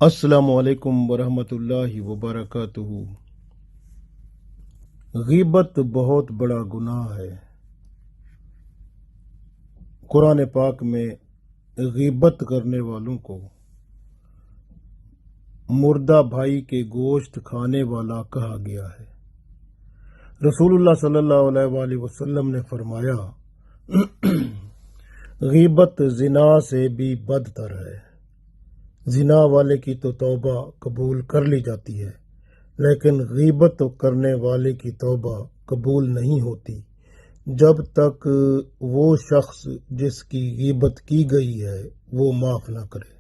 السلام علیکم ورحمۃ اللہ وبرکاتہ۔ غیبت بہت بڑا گناہ ہے۔ قرآن پاک میں غیبت کرنے والوں کو مردہ بھائی کے گوشت کھانے والا کہا گیا ہے۔ رسول اللہ صلی اللہ علیہ وآلہ وسلم نے فرمایا، غیبت زنا سے بھی بدتر ہے۔ زنا والے کی تو توبہ قبول کر لی جاتی ہے، لیکن غیبت کرنے والے کی توبہ قبول نہیں ہوتی جب تک وہ شخص جس کی غیبت کی گئی ہے وہ معاف نہ کرے۔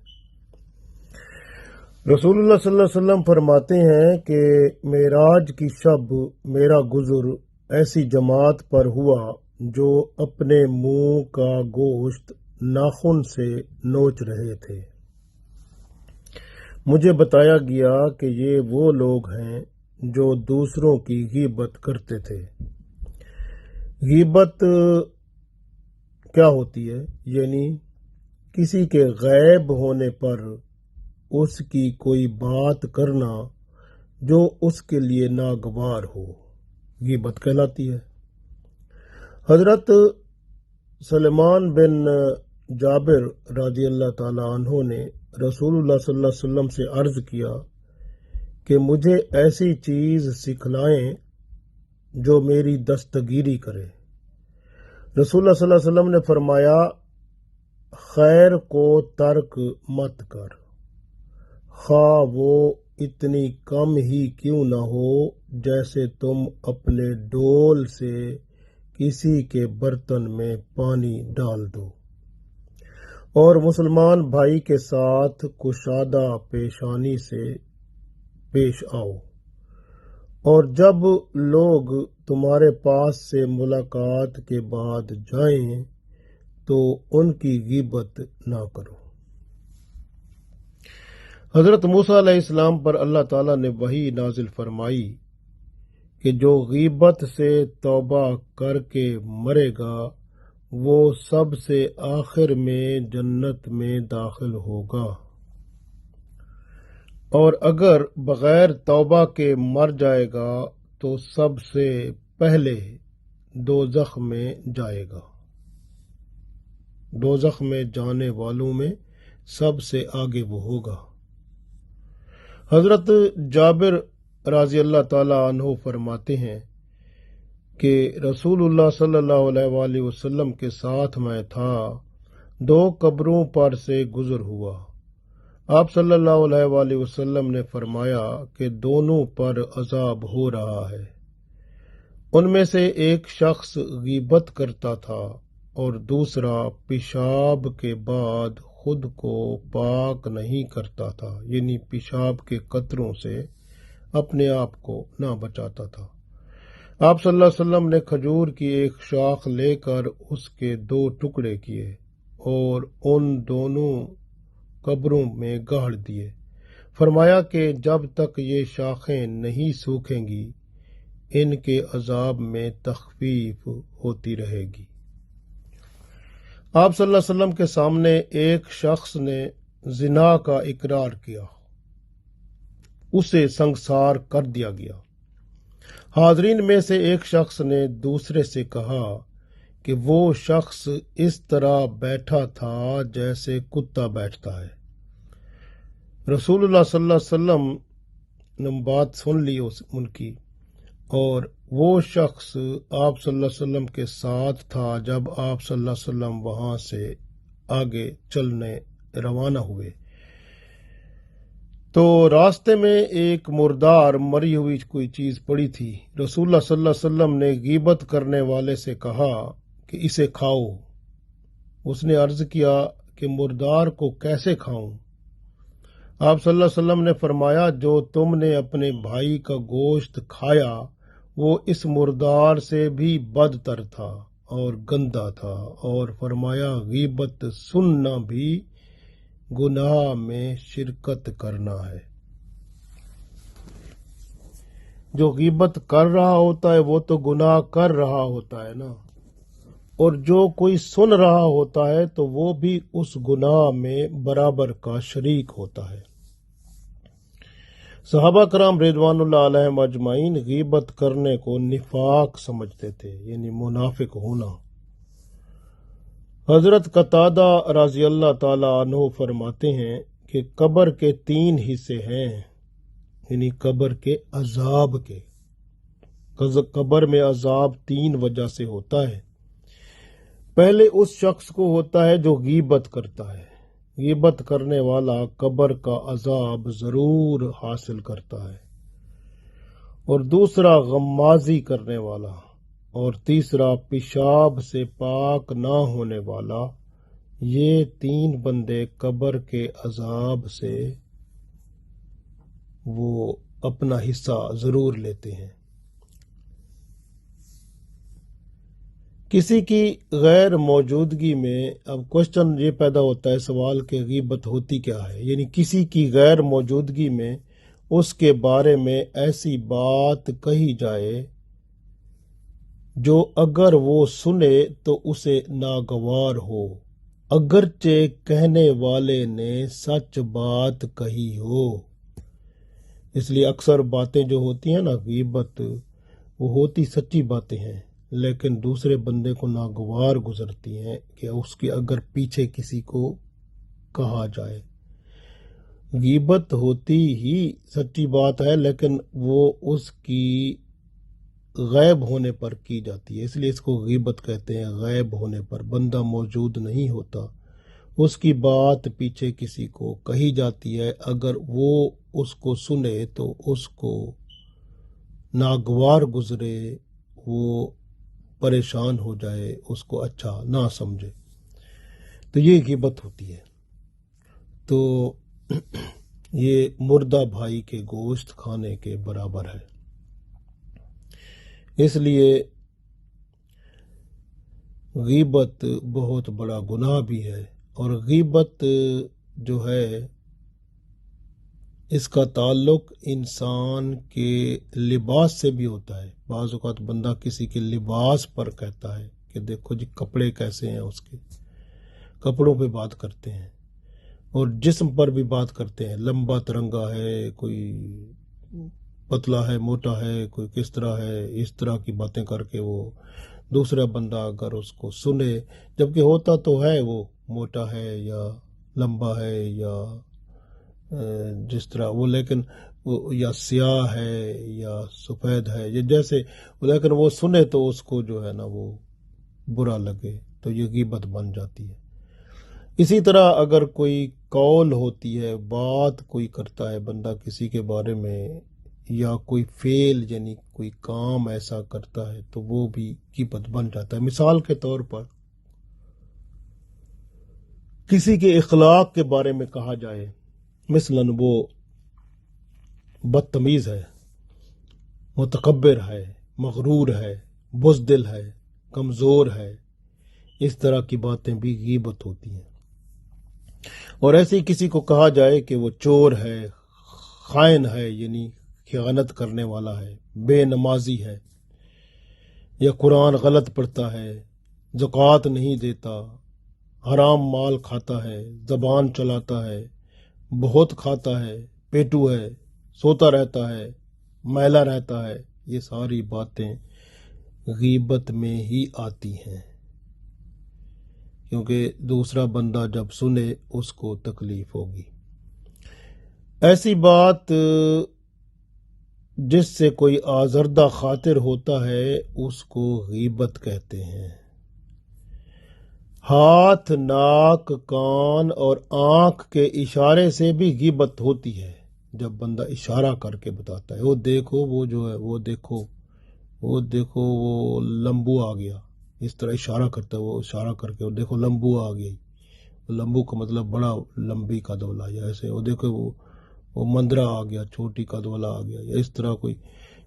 رسول اللہ صلی اللہ علیہ وسلم فرماتے ہیں کہ معراج کی شب میرا گزر ایسی جماعت پر ہوا جو اپنے منہ کا گوشت ناخن سے نوچ رہے تھے۔ مجھے بتایا گیا کہ یہ وہ لوگ ہیں جو دوسروں کی غیبت کرتے تھے۔ غیبت کیا ہوتی ہے؟ یعنی کسی کے غائب ہونے پر اس کی کوئی بات کرنا جو اس کے لیے ناگوار ہو، غیبت کہلاتی ہے۔ حضرت سلمان بن جابر رضی اللہ تعالی عنہ نے رسول اللہ صلی اللہ علیہ وسلم سے عرض کیا کہ مجھے ایسی چیز سکھلائیں جو میری دستگیری کرے۔ رسول اللہ صلی اللہ علیہ وسلم نے فرمایا، خیر کو ترک مت کر، خواہ وہ اتنی کم ہی کیوں نہ ہو جیسے تم اپنے ڈول سے کسی کے برتن میں پانی ڈال دو، اور مسلمان بھائی کے ساتھ کشادہ پیشانی سے پیش آؤ، اور جب لوگ تمہارے پاس سے ملاقات کے بعد جائیں تو ان کی غیبت نہ کرو۔ حضرت موسیٰ علیہ السلام پر اللہ تعالیٰ نے وحی نازل فرمائی کہ جو غیبت سے توبہ کر کے مرے گا وہ سب سے آخر میں جنت میں داخل ہوگا، اور اگر بغیر توبہ کے مر جائے گا تو سب سے پہلے دوزخ میں جائے گا۔ دوزخ میں جانے والوں میں سب سے آگے وہ ہوگا۔ حضرت جابر رضی اللہ تعالی عنہ فرماتے ہیں کہ رسول اللہ صلی اللہ علیہ وآلہ وسلم کے ساتھ میں تھا، دو قبروں پر سے گزر ہوا۔ آپ صلی اللہ علیہ وآلہ وسلم نے فرمایا کہ دونوں پر عذاب ہو رہا ہے۔ ان میں سے ایک شخص غیبت کرتا تھا اور دوسرا پیشاب کے بعد خود کو پاک نہیں کرتا تھا، یعنی پیشاب کے قطروں سے اپنے آپ کو نہ بچاتا تھا۔ آپ صلی اللہ علیہ وسلم نے کھجور کی ایک شاخ لے کر اس کے دو ٹکڑے کیے اور ان دونوں قبروں میں گاڑ دیے۔ فرمایا کہ جب تک یہ شاخیں نہیں سوکھیں گی ان کے عذاب میں تخفیف ہوتی رہے گی۔ آپ صلی اللہ علیہ وسلم کے سامنے ایک شخص نے زنا کا اقرار کیا، اسے سنگسار کر دیا گیا۔ حاضرین میں سے ایک شخص نے دوسرے سے کہا کہ وہ شخص اس طرح بیٹھا تھا جیسے کتا بیٹھتا ہے۔ رسول اللہ صلی اللہ علیہ وسلم نے بات سن لی ان کی، اور وہ شخص آپ صلی اللہ علیہ وسلم کے ساتھ تھا جب آپ صلی اللہ علیہ وسلم وہاں سے آگے چلنے روانہ ہوئے تو راستے میں ایک مردار مری ہوئی کوئی چیز پڑی تھی۔ رسول اللہ صلی اللہ علیہ وسلم نے غیبت کرنے والے سے کہا کہ اسے کھاؤ۔ اس نے عرض کیا کہ مردار کو کیسے کھاؤں؟ آپ صلی اللہ علیہ وسلم نے فرمایا، جو تم نے اپنے بھائی کا گوشت کھایا وہ اس مردار سے بھی بدتر تھا اور گندا تھا، اور فرمایا غیبت سننا بھی گناہ میں شرکت کرنا ہے۔ جو غیبت کر رہا ہوتا ہے وہ تو گناہ کر رہا ہوتا ہے نا، اور جو کوئی سن رہا ہوتا ہے تو وہ بھی اس گناہ میں برابر کا شریک ہوتا ہے۔ صحابہ کرام رضوان اللہ علیہم اجمعین غیبت کرنے کو نفاق سمجھتے تھے، یعنی منافق ہونا۔ حضرت قتادہ رضی اللہ تعالی عنہ فرماتے ہیں کہ قبر کے 3 حصے ہیں، یعنی قبر کے عذاب کے۔ قبر میں عذاب 3 وجہ سے ہوتا ہے۔ پہلے اس شخص کو ہوتا ہے جو غیبت کرتا ہے، غیبت کرنے والا قبر کا عذاب ضرور حاصل کرتا ہے، اور دوسرا غمازی کرنے والا، اور تیسرا پیشاب سے پاک نہ ہونے والا۔ یہ 3 بندے قبر کے عذاب سے وہ اپنا حصہ ضرور لیتے ہیں۔ کسی کی غیر موجودگی میں اب کوشچن یہ پیدا ہوتا ہے، سوال کہ غیبت ہوتی کیا ہے؟ یعنی کسی کی غیر موجودگی میں اس کے بارے میں ایسی بات کہی جائے جو اگر وہ سنے تو اسے ناگوار ہو، اگرچہ کہنے والے نے سچ بات کہی ہو۔ اس لیے اکثر باتیں جو ہوتی ہیں نا غیبت، وہ ہوتی سچی باتیں ہیں، لیکن دوسرے بندے کو ناگوار گزرتی ہیں کہ اس کے اگر پیچھے کسی کو کہا جائے۔ غیبت ہوتی ہی سچی بات ہے، لیکن وہ اس کی غائب ہونے پر کی جاتی ہے، اس لیے اس کو غیبت کہتے ہیں۔ غائب ہونے پر بندہ موجود نہیں ہوتا، اس کی بات پیچھے کسی کو کہی جاتی ہے، اگر وہ اس کو سنے تو اس کو ناگوار گزرے، وہ پریشان ہو جائے، اس کو اچھا نہ سمجھے، تو یہ غیبت ہوتی ہے۔ تو یہ مردہ بھائی کے گوشت کھانے کے برابر ہے۔ اس لیے غیبت بہت بڑا گناہ بھی ہے، اور غیبت جو ہے اس کا تعلق انسان کے لباس سے بھی ہوتا ہے۔ بعض اوقات بندہ کسی کے لباس پر کہتا ہے کہ دیکھو جی کپڑے کیسے ہیں، اس کے کپڑوں پہ بات کرتے ہیں، اور جسم پر بھی بات کرتے ہیں، لمبا ترنگا ہے، کوئی پتلا ہے، موٹا ہے، کوئی کس طرح ہے، اس طرح کی باتیں کر کے وہ دوسرا بندہ اگر اس کو سنے، جبکہ ہوتا تو ہے وہ موٹا ہے یا لمبا ہے یا جس طرح وہ، لیکن وہ یا سیاہ ہے یا سفید ہے، یہ جیسے، لیکن وہ سنے تو اس کو جو ہے نا وہ برا لگے، تو یہ غیبت بن جاتی ہے۔ اسی طرح اگر کوئی قول ہوتی ہے، بات کوئی کرتا ہے بندہ کسی کے بارے میں، یا کوئی فعل یعنی کوئی کام ایسا کرتا ہے، تو وہ بھی غیبت بن جاتا ہے۔ مثال کے طور پر کسی کے اخلاق کے بارے میں کہا جائے، مثلاً وہ بدتمیز ہے، متکبر ہے، مغرور ہے، بزدل ہے، کمزور ہے، اس طرح کی باتیں بھی غیبت ہوتی ہیں۔ اور ایسے ہی کسی کو کہا جائے کہ وہ چور ہے، خائن ہے، یعنی خیانت کرنے والا ہے، بے نمازی ہے، یا قرآن غلط پڑھتا ہے، زکوٰۃ نہیں دیتا، حرام مال کھاتا ہے، زبان چلاتا ہے، بہت کھاتا ہے، پیٹو ہے، سوتا رہتا ہے، میلا رہتا ہے، یہ ساری باتیں غیبت میں ہی آتی ہیں، کیونکہ دوسرا بندہ جب سنے اس کو تکلیف ہوگی۔ ایسی بات جس سے کوئی آزردہ خاطر ہوتا ہے اس کو غیبت کہتے ہیں۔ ہاتھ، ناک، کان اور آنکھ کے اشارے سے بھی غیبت ہوتی ہے، جب بندہ اشارہ کر کے بتاتا ہے، وہ دیکھو وہ جو ہے، وہ دیکھو وہ لمبو آ گیا، اس طرح اشارہ کرتا ہے، وہ اشارہ کر کے وہ دیکھو لمبو آ گئی، لمبو کا مطلب بڑا لمبی قد والا، یا ایسے وہ دیکھو وہ مندرا آ گیا، چھوٹی قد والا آ گیا، یا اس طرح کوئی،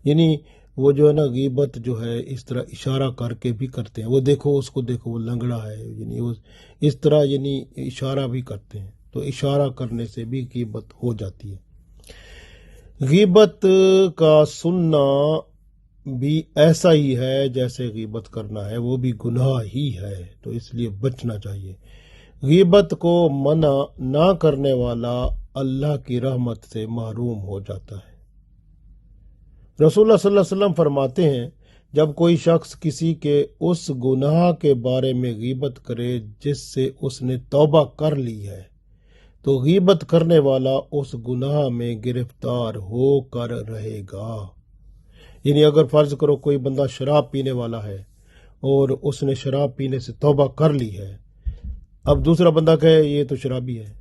یعنی وہ جو ہے نا غیبت جو ہے اس طرح اشارہ کر کے بھی کرتے ہیں، وہ دیکھو اس کو، دیکھو وہ لنگڑا ہے، یعنی وہ اس طرح یعنی اشارہ بھی کرتے ہیں، تو اشارہ کرنے سے بھی غیبت ہو جاتی ہے۔ غیبت کا سننا بھی ایسا ہی ہے جیسے غیبت کرنا ہے، وہ بھی گناہ ہی ہے، تو اس لیے بچنا چاہیے۔ غیبت کو منع نہ کرنے والا اللہ کی رحمت سے محروم ہو جاتا ہے۔ رسول اللہ صلی اللہ علیہ وسلم فرماتے ہیں، جب کوئی شخص کسی کے اس گناہ کے بارے میں غیبت کرے جس سے اس نے توبہ کر لی ہے، تو غیبت کرنے والا اس گناہ میں گرفتار ہو کر رہے گا۔ یعنی اگر فرض کرو کوئی بندہ شراب پینے والا ہے اور اس نے شراب پینے سے توبہ کر لی ہے، اب دوسرا بندہ کہے یہ تو شرابی ہے،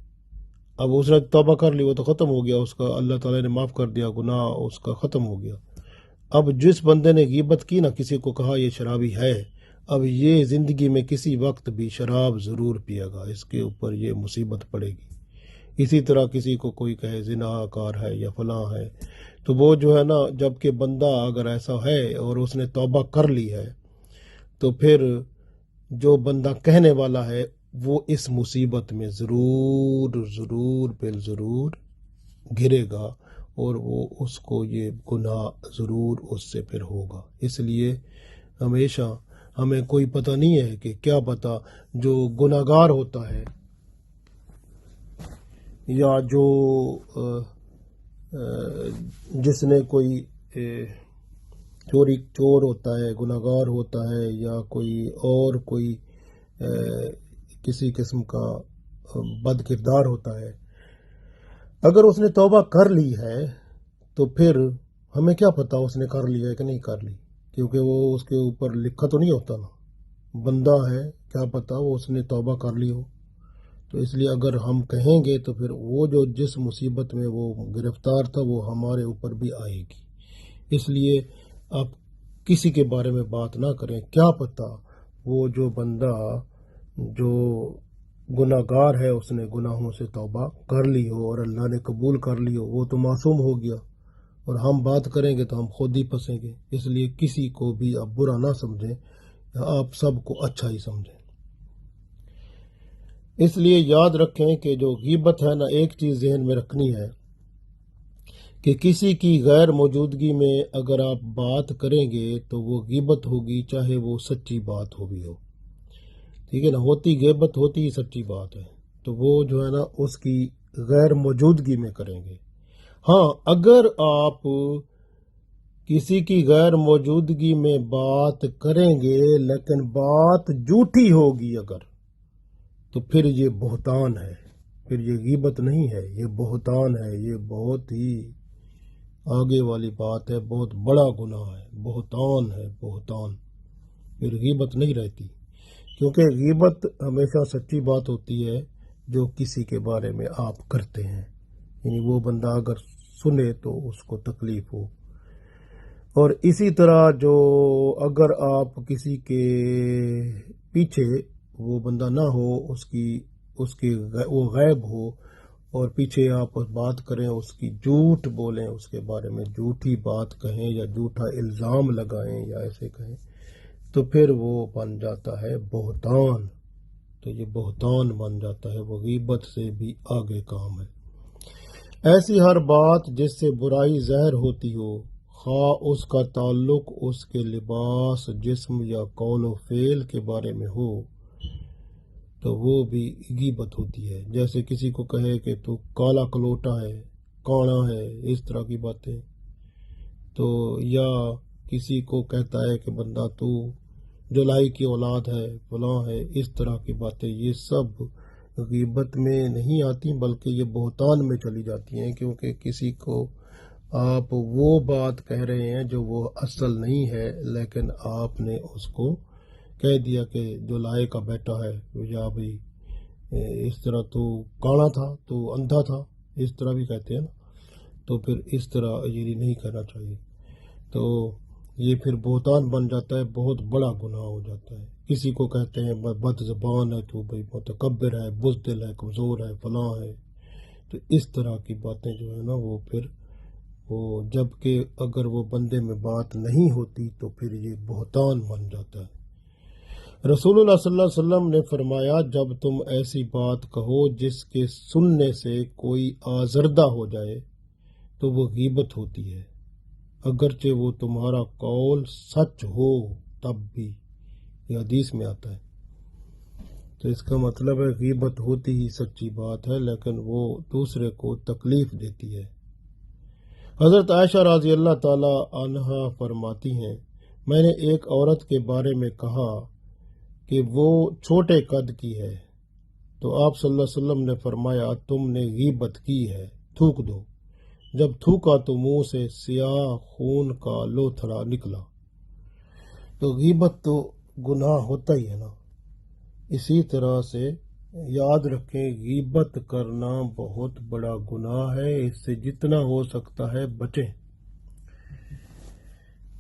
اب اس نے توبہ کر لی، وہ تو ختم ہو گیا، اس کا اللہ تعالیٰ نے معاف کر دیا، گناہ اس کا ختم ہو گیا۔ اب جس بندے نے غیبت کی نا، کسی کو کہا یہ شرابی ہے، اب یہ زندگی میں کسی وقت بھی شراب ضرور پیے گا، اس کے اوپر یہ مصیبت پڑے گی۔ اسی طرح کسی کو کوئی کہے زنا کار ہے یا فلاں ہے، تو وہ جو ہے نا، جب کہ بندہ اگر ایسا ہے اور اس نے توبہ کر لی ہے، تو پھر جو بندہ کہنے والا ہے وہ اس مصیبت میں ضرور بالضرور گرے گا، اور وہ اس کو یہ گناہ ضرور اس سے پھر ہوگا۔ اس لیے ہمیشہ ہمیں کوئی پتہ نہیں ہے کہ کیا پتہ جو گناہگار ہوتا ہے یا جو جس نے کوئی چور ہوتا ہے، گناہگار ہوتا ہے، یا کوئی کسی قسم کا بد کردار ہوتا ہے، اگر اس نے توبہ کر لی ہے تو پھر ہمیں کیا پتا اس نے کر لی ہے کہ نہیں کر لی، کیونکہ وہ اس کے اوپر لکھا تو نہیں ہوتا نا، بندہ ہے، کیا پتا وہ اس نے توبہ کر لی ہو۔ تو اس لیے اگر ہم کہیں گے تو پھر وہ جو جس مصیبت میں وہ گرفتار تھا وہ ہمارے اوپر بھی آئے گی۔ اس لیے آپ کسی کے بارے میں بات نہ کریں، کیا پتا وہ جو بندہ جو گناہ گار ہے اس نے گناہوں سے توبہ کر لی ہو اور اللہ نے قبول کر لی ہو، وہ تو معصوم ہو گیا، اور ہم بات کریں گے تو ہم خود ہی پھنسیں گے۔ اس لیے کسی کو بھی آپ برا نہ سمجھیں، آپ سب کو اچھا ہی سمجھیں۔ اس لیے یاد رکھیں کہ جو غیبت ہے نا، ایک چیز ذہن میں رکھنی ہے کہ کسی کی غیر موجودگی میں اگر آپ بات کریں گے تو وہ غیبت ہوگی، چاہے وہ سچی بات ہو بھی ہو، ٹھیک ہے نا، غیبت ہوتی ہی سچی بات ہے، تو وہ جو ہے نا اس کی غیر موجودگی میں کریں گے۔ ہاں، اگر آپ کسی کی غیر موجودگی میں بات کریں گے لیکن بات جھوٹی ہوگی اگر، تو پھر یہ بہتان ہے، پھر یہ غیبت نہیں ہے، یہ بہتان ہے، یہ بہت ہی آگے والی بات ہے، بہت بڑا گناہ ہے، بہتان ہے، بہتان، پھر غیبت نہیں رہتی، کیونکہ غیبت ہمیشہ سچی بات ہوتی ہے جو کسی کے بارے میں آپ کرتے ہیں، یعنی وہ بندہ اگر سنے تو اس کو تکلیف ہو۔ اور اسی طرح جو اگر آپ کسی کے پیچھے وہ بندہ نہ ہو، وہ غائب ہو، اور پیچھے آپ بات کریں، اس کی جھوٹ بولیں، اس کے بارے میں جھوٹی بات کہیں یا جھوٹا الزام لگائیں یا ایسے کہیں، تو پھر وہ بن جاتا ہے بہتان، تو یہ بہتان بن جاتا ہے، وہ غیبت سے بھی آگے کام ہے۔ ایسی ہر بات جس سے برائی ظاہر ہوتی ہو، خواہ اس کا تعلق اس کے لباس، جسم یا قول و فعل کے بارے میں ہو، تو وہ بھی غیبت ہوتی ہے۔ جیسے کسی کو کہے کہ تو کالا کلوٹا ہے، کانا ہے، اس طرح کی باتیں، تو یا کسی کو کہتا ہے کہ بندہ تو جولائی کی اولاد ہے، فلاں ہے، اس طرح کی باتیں، یہ سب غیبت میں نہیں آتی بلکہ یہ بہتان میں چلی جاتی ہیں، کیونکہ کسی کو آپ وہ بات کہہ رہے ہیں جو وہ اصل نہیں ہے، لیکن آپ نے اس کو کہہ دیا کہ جو لائے کا بیٹا ہے، یا بھائی اس طرح تو کانا تھا، تو اندھا تھا، اس طرح بھی کہتے ہیں نا، تو پھر اس طرح یہ نہیں کہنا چاہیے، تو یہ پھر بہتان بن جاتا ہے، بہت بڑا گناہ ہو جاتا ہے۔ کسی کو کہتے ہیں بد زبان ہے، تو بھائی متکبر ہے، بزدل ہے، کمزور ہے، فلاں ہے، تو اس طرح کی باتیں جو ہے نا وہ پھر وہ جب کہ اگر وہ بندے میں بات نہیں ہوتی تو پھر یہ بہتان بن جاتا ہے۔ رسول اللہ صلی اللہ علیہ وسلم نے فرمایا، جب تم ایسی بات کہو جس کے سننے سے کوئی آزردہ ہو جائے تو وہ غیبت ہوتی ہے، اگرچہ وہ تمہارا قول سچ ہو تب بھی، یہ حدیث میں آتا ہے۔ تو اس کا مطلب ہے غیبت ہوتی ہی سچی بات ہے، لیکن وہ دوسرے کو تکلیف دیتی ہے۔ حضرت عائشہ رضی اللہ تعالی عنہا فرماتی ہیں، میں نے ایک عورت کے بارے میں کہا کہ وہ چھوٹے قد کی ہے، تو آپ صلی اللہ علیہ وسلم نے فرمایا تم نے غیبت کی ہے، تھوک دو۔ جب تھوکا تو منہ سے سیاہ خون کا لوتھڑا نکلا۔ تو غیبت تو گناہ ہوتا ہی ہے نا۔ اسی طرح سے یاد رکھیں غیبت کرنا بہت بڑا گناہ ہے، اس سے جتنا ہو سکتا ہے بچیں۔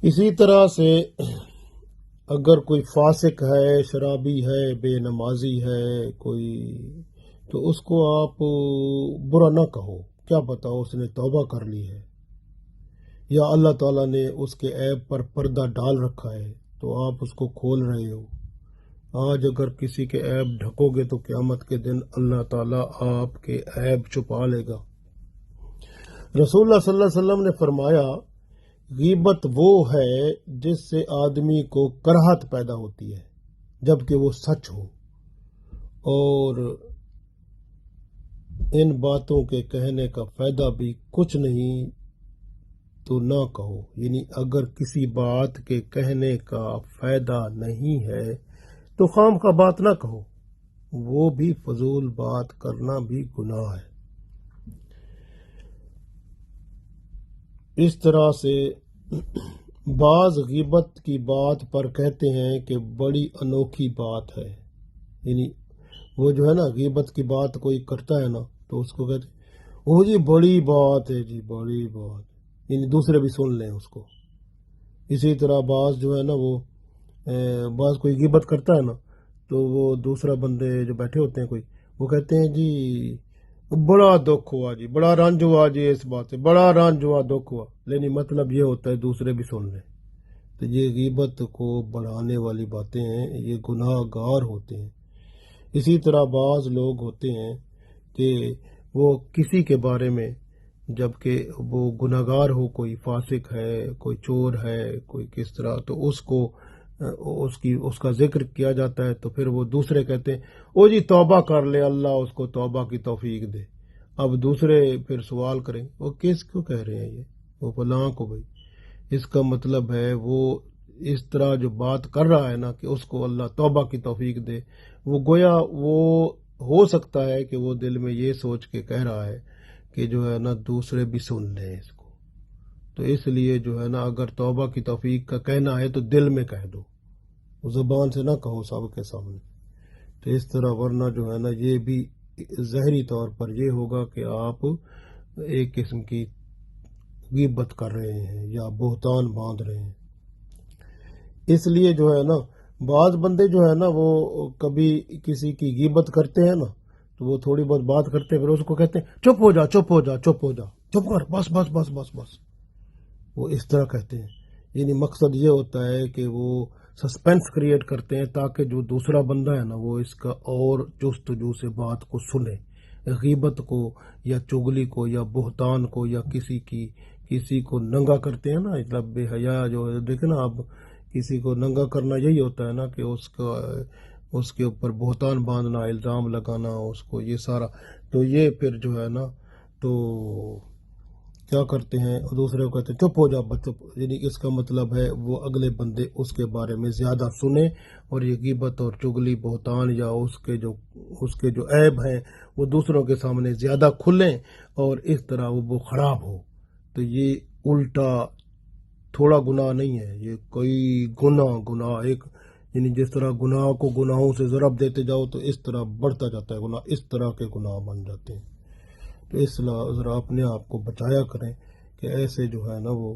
اسی طرح سے اگر کوئی فاسق ہے، شرابی ہے، بے نمازی ہے کوئی، تو اس کو آپ برا نہ کہو، کیا پتا اس نے توبہ کر لی ہے یا اللہ تعالیٰ نے اس کے عیب پر پردہ ڈال رکھا ہے تو آپ اس کو کھول رہے ہو۔ آج اگر کسی کے عیب ڈھکو گے تو قیامت کے دن اللہ تعالیٰ آپ کے عیب چھپا لے گا۔ رسول اللہ صلی اللہ علیہ وسلم نے فرمایا غیبت وہ ہے جس سے آدمی کو کراہت پیدا ہوتی ہے جبکہ وہ سچ ہو، اور ان باتوں کے کہنے کا فائدہ بھی کچھ نہیں تو نہ کہو، یعنی اگر کسی بات کے کہنے کا فائدہ نہیں ہے تو خام خواہ بات نہ کہو، وہ بھی فضول بات کرنا بھی گناہ ہے۔ اس طرح سے بعض غیبت کی بات پر کہتے ہیں کہ بڑی انوکھی بات ہے، یعنی وہ جو ہے نا غیبت کی بات کوئی کرتا ہے نا تو اس کو کہتے ہیں وہ جی بڑی بات ہے، جی بڑی بات، یعنی دوسرے بھی سن لیں اس کو۔ اسی طرح بعض جو ہے نا وہ بعض کوئی غیبت کرتا ہے نا تو وہ دوسرا بندے جو بیٹھے ہوتے ہیں کوئی، وہ کہتے ہیں جی بڑا دکھ ہوا جی، بڑا رنج ہوا جی، اس بات سے بڑا رنج ہوا، دکھ ہوا، لیکن مطلب یہ ہوتا ہے دوسرے بھی سن لیں۔ تو یہ غیبت کو بڑھانے والی باتیں ہیں، یہ گناہ گار ہوتے ہیں۔ اسی طرح بعض لوگ ہوتے ہیں کہ وہ کسی کے بارے میں جبکہ وہ گناہ گار ہو، کوئی فاسق ہے، کوئی چور ہے، کوئی کس طرح، تو اس کا ذکر کیا جاتا ہے تو پھر وہ دوسرے کہتے ہیں او جی توبہ کر لے، اللہ اس کو توبہ کی توفیق دے۔ اب دوسرے پھر سوال کریں وہ کس کو کہہ رہے ہیں، یہ وہ فلاں کو، بھائی اس کا مطلب ہے وہ اس طرح جو بات کر رہا ہے نا کہ اس کو اللہ توبہ کی توفیق دے، وہ گویا وہ ہو سکتا ہے کہ وہ دل میں یہ سوچ کے کہہ رہا ہے کہ جو ہے نا دوسرے بھی سن لیں اس کو، تو اس لیے جو ہے نا اگر توبہ کی توفیق کا کہنا ہے تو دل میں کہہ دو، زبان سے نہ کہو سب کے سامنے۔ تو اس طرح ورنہ جو ہے نا یہ بھی ظاہری طور پر یہ ہوگا کہ آپ ایک قسم کی غیبت کر رہے ہیں یا بہتان باندھ رہے ہیں۔ اس لیے جو ہے نا بعض بندے جو ہے نا وہ کبھی کسی کی غیبت کرتے ہیں نا تو وہ تھوڑی بہت بات کرتے ہیں پھر اس کو کہتے ہیں چپ ہو جا، چپ ہو جا، چپ ہو جا، چپ کر، بس بس بس بس بس، وہ اس طرح کہتے ہیں۔ یعنی مقصد یہ ہوتا ہے کہ وہ سسپینس کریٹ کرتے ہیں تاکہ جو دوسرا بندہ ہے نا وہ اس کا اور جستجو سے بات کو سنے، غیبت کو یا چغلی کو یا بہتان کو یا کسی کو ننگا کرتے ہیں نا، مطلب بے حیا جو ہے، دیکھیں نا اب کسی کو ننگا کرنا یہی ہوتا ہے نا کہ اس کے اوپر بہتان باندھنا، الزام لگانا اس کو، یہ سارا، تو یہ پھر جو ہے نا تو کیا کرتے ہیں دوسرے کو کہتے ہیں چپ ہو جا چپ، یعنی اس کا مطلب ہے وہ اگلے بندے اس کے بارے میں زیادہ سنیں اور یہ غیبت اور چغلی بہتان یا اس کے جو عیب ہیں وہ دوسروں کے سامنے زیادہ کھلیں اور اس طرح وہ خراب ہو۔ تو یہ الٹا تھوڑا گناہ نہیں ہے، یہ کئی گناہ ایک، یعنی جس طرح گناہ کو گناہوں سے ضرب دیتے جاؤ تو اس طرح بڑھتا جاتا ہے گناہ، اس طرح کے گناہ بن جاتے ہیں۔ تو اس لیے ذرا اپنے آپ کو بچایا کریں کہ ایسے جو ہے نا وہ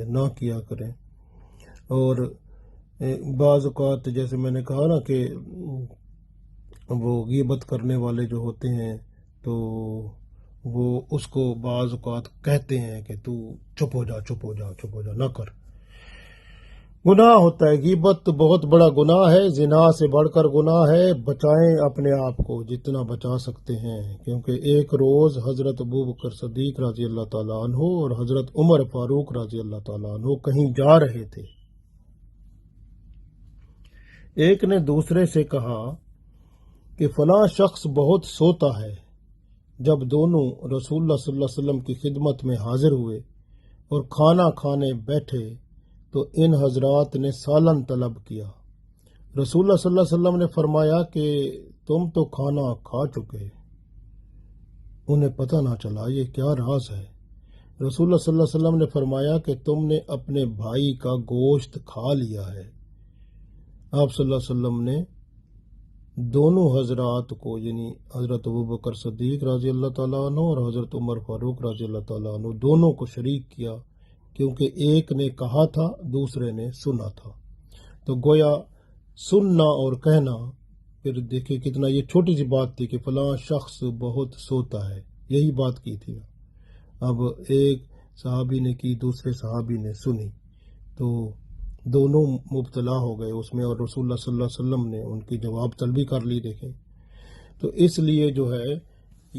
نہ کیا کریں۔ اور بعض اوقات جیسے میں نے کہا نا کہ وہ غیبت کرنے والے جو ہوتے ہیں تو وہ اس کو بعض اوقات کہتے ہیں کہ تو چپ ہو جا، چپ ہو جا، چپ ہو جا، نہ کر، گناہ ہوتا ہے۔ غیبت بہت بڑا گناہ ہے، زنا سے بڑھ کر گناہ ہے۔ بچائیں اپنے آپ کو جتنا بچا سکتے ہیں، کیونکہ ایک روز حضرت ابوبکر صدیق رضی اللہ تعالیٰ عنہ اور حضرت عمر فاروق رضی اللہ تعالیٰ عنہ کہیں جا رہے تھے۔ ایک نے دوسرے سے کہا کہ فلاں شخص بہت سوتا ہے۔ جب دونوں رسول اللہ صلی اللہ علیہ وسلم کی خدمت میں حاضر ہوئے اور کھانا کھانے بیٹھے تو ان حضرات نے سالن طلب کیا۔ رسول اللہ صلی اللہ علیہ وسلم نے فرمایا کہ تم تو کھانا کھا چکے۔ انہیں پتہ نہ چلا یہ کیا راز ہے۔ رسول اللہ صلی اللہ علیہ وسلم نے فرمایا کہ تم نے اپنے بھائی کا گوشت کھا لیا ہے۔ آپ صلی اللہ علیہ وسلم نے دونوں حضرات کو یعنی حضرت ابوبکر صدیق رضی اللہ تعالیٰ عنہ اور حضرت عمر فاروق رضی اللہ تعالیٰ عنہ دونوں کو شریک کیا، کیونکہ ایک نے کہا تھا دوسرے نے سنا تھا۔ تو گویا سننا اور کہنا، پھر دیکھیں کتنا یہ چھوٹی سی بات تھی کہ فلاں شخص بہت سوتا ہے، یہی بات کی تھی۔ اب ایک صحابی نے کی، دوسرے صحابی نے سنی، تو دونوں مبتلا ہو گئے اس میں، اور رسول اللہ صلی اللہ علیہ وسلم نے ان کی جواب طلبی کر لی۔ دیکھیں تو اس لیے جو ہے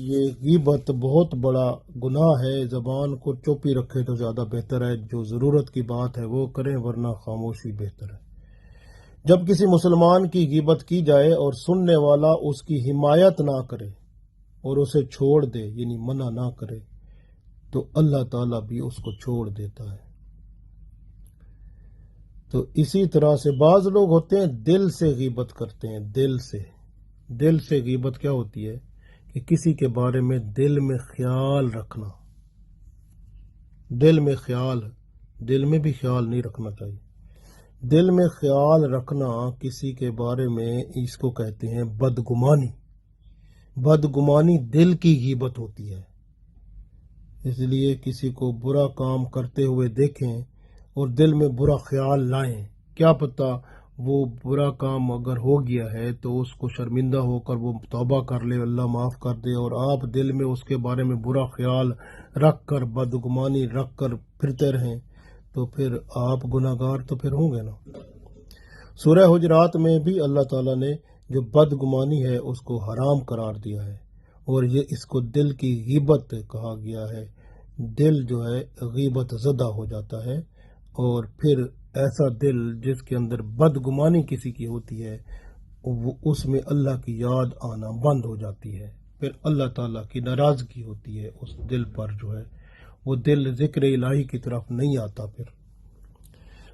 یہ غیبت بہت بڑا گناہ ہے۔ زبان کو چوپی رکھے تو زیادہ بہتر ہے، جو ضرورت کی بات ہے وہ کریں، ورنہ خاموشی بہتر ہے۔ جب کسی مسلمان کی غیبت کی جائے اور سننے والا اس کی حمایت نہ کرے اور اسے چھوڑ دے یعنی منع نہ کرے تو اللہ تعالیٰ بھی اس کو چھوڑ دیتا ہے۔ تو اسی طرح سے بعض لوگ ہوتے ہیں دل سے غیبت کرتے ہیں، دل سے غیبت کیا ہوتی ہے کہ کسی کے بارے میں دل میں خیال رکھنا، دل میں بھی خیال نہیں رکھنا چاہیے۔ دل میں خیال رکھنا کسی کے بارے میں اس کو کہتے ہیں بدگمانی۔ بدگمانی دل کی غیبت ہوتی ہے۔ اس لیے کسی کو برا کام کرتے ہوئے دیکھیں اور دل میں برا خیال لائیں، کیا پتہ وہ برا کام اگر ہو گیا ہے تو اس کو شرمندہ ہو کر وہ توبہ کر لے، اللہ معاف کر دے، اور آپ دل میں اس کے بارے میں برا خیال رکھ کر بدگمانی رکھ کر پھرتے رہیں تو پھر آپ گناہ گار تو پھر ہوں گے نا۔ سورہ حجرات میں بھی اللہ تعالیٰ نے جو بدگمانی ہے اس کو حرام قرار دیا ہے، اور یہ اس کو دل کی غیبت کہا گیا ہے۔ دل جو ہے غیبت زدہ ہو جاتا ہے، اور پھر ایسا دل جس کے اندر بدگمانی کسی کی ہوتی ہے اس میں اللہ کی یاد آنا بند ہو جاتی ہے، پھر اللہ تعالیٰ کی ناراضگی ہوتی ہے اس دل پر، جو ہے وہ دل ذکر الہی کی طرف نہیں آتا۔ پھر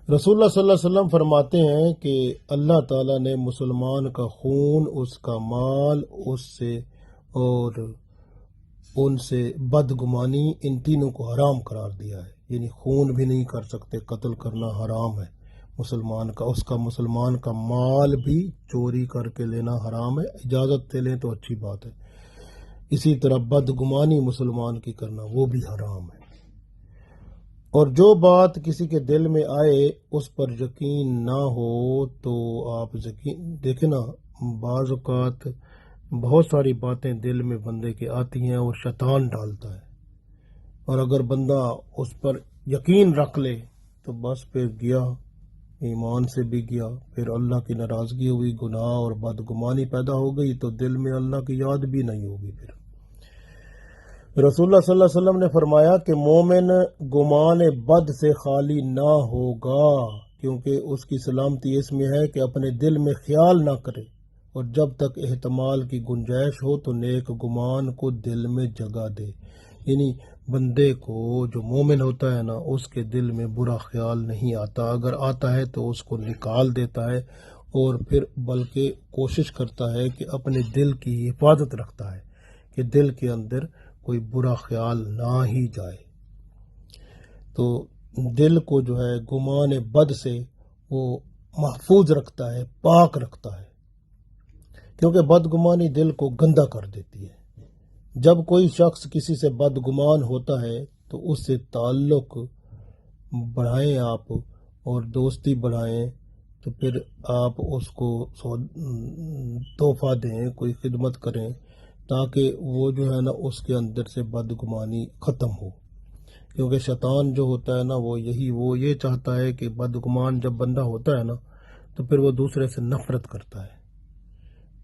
رسول اللہ صلی اللہ علیہ وسلم فرماتے ہیں کہ اللہ تعالیٰ نے مسلمان کا خون، اس کا مال، اس سے اور ان سے بدگمانی، ان تینوں کو حرام قرار دیا ہے۔ یعنی خون بھی نہیں کر سکتے، قتل کرنا حرام ہے مسلمان کا، اس کا مسلمان کا مال بھی چوری کر کے لینا حرام ہے، اجازت سے لیں تو اچھی بات ہے۔ اسی طرح بدگمانی مسلمان کی کرنا وہ بھی حرام ہے۔ اور جو بات کسی کے دل میں آئے اس پر یقین نہ ہو تو آپ دیکھیں نا، بعض اوقات بہت ساری باتیں دل میں بندے کے آتی ہیں اور شیطان ڈالتا ہے، اور اگر بندہ اس پر یقین رکھ لے تو بس پھر گیا، ایمان سے بھی گیا، پھر اللہ کی ناراضگی ہوئی، گناہ اور بدگمانی پیدا ہو گئی تو دل میں اللہ کی یاد بھی نہیں ہوگی۔ پھر رسول اللہ صلی اللہ علیہ وسلم نے فرمایا کہ مومن گمان بد سے خالی نہ ہوگا، کیونکہ اس کی سلامتی اس میں ہے کہ اپنے دل میں خیال نہ کرے، اور جب تک احتمال کی گنجائش ہو تو نیک گمان کو دل میں جگہ دے۔ یعنی بندے کو جو مومن ہوتا ہے نا، اس کے دل میں برا خیال نہیں آتا، اگر آتا ہے تو اس کو نکال دیتا ہے، اور پھر بلکہ کوشش کرتا ہے کہ اپنے دل کی حفاظت رکھتا ہے کہ دل کے اندر کوئی برا خیال نہ ہی جائے۔ تو دل کو جو ہے گمان بد سے وہ محفوظ رکھتا ہے، پاک رکھتا ہے، کیونکہ بدگمانی دل کو گندا کر دیتی ہے۔ جب کوئی شخص کسی سے بدگمان ہوتا ہے تو اس سے تعلق بڑھائیں آپ، اور دوستی بڑھائیں، تو پھر آپ اس کو تحفہ دیں، کوئی خدمت کریں، تاکہ وہ جو ہے نا اس کے اندر سے بدگمانی ختم ہو۔ کیونکہ شیطان جو ہوتا ہے نا وہ یہ چاہتا ہے کہ بدگمان جب بندہ ہوتا ہے نا تو پھر وہ دوسرے سے نفرت کرتا ہے۔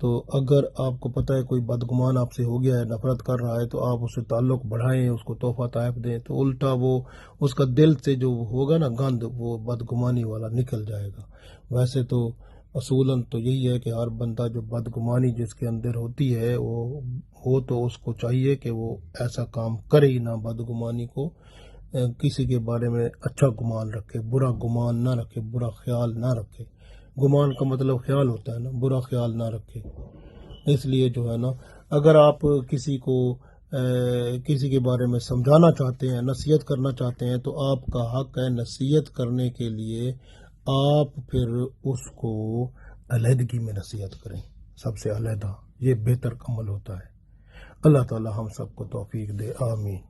تو اگر آپ کو پتہ ہے کوئی بدگمان آپ سے ہو گیا ہے، نفرت کر رہا ہے، تو آپ اس سے تعلق بڑھائیں، اس کو تحفہ طائف دیں، تو الٹا وہ اس کا دل سے جو ہوگا نا گند، وہ بدگمانی والا نکل جائے گا۔ ویسے تو اصولاً تو یہی ہے کہ ہر بندہ جو بدگمانی جس کے اندر ہوتی ہے وہ تو اس کو چاہیے کہ وہ ایسا کام کرے ہی نہ، بدگمانی کو کسی کے بارے میں اچھا گمان رکھے، برا گمان نہ رکھے، برا خیال نہ رکھے۔ گمان کا مطلب خیال ہوتا ہے نا، برا خیال نہ رکھے۔ اس لیے جو ہے نا، اگر آپ کسی کو کسی کے بارے میں سمجھانا چاہتے ہیں، نصیحت کرنا چاہتے ہیں، تو آپ کا حق ہے نصیحت کرنے کے لیے آپ پھر اس کو علیحدگی میں نصیحت کریں، سب سے علیحدہ، یہ بہتر عمل ہوتا ہے۔ اللہ تعالی ہم سب کو توفیق دے، آمین۔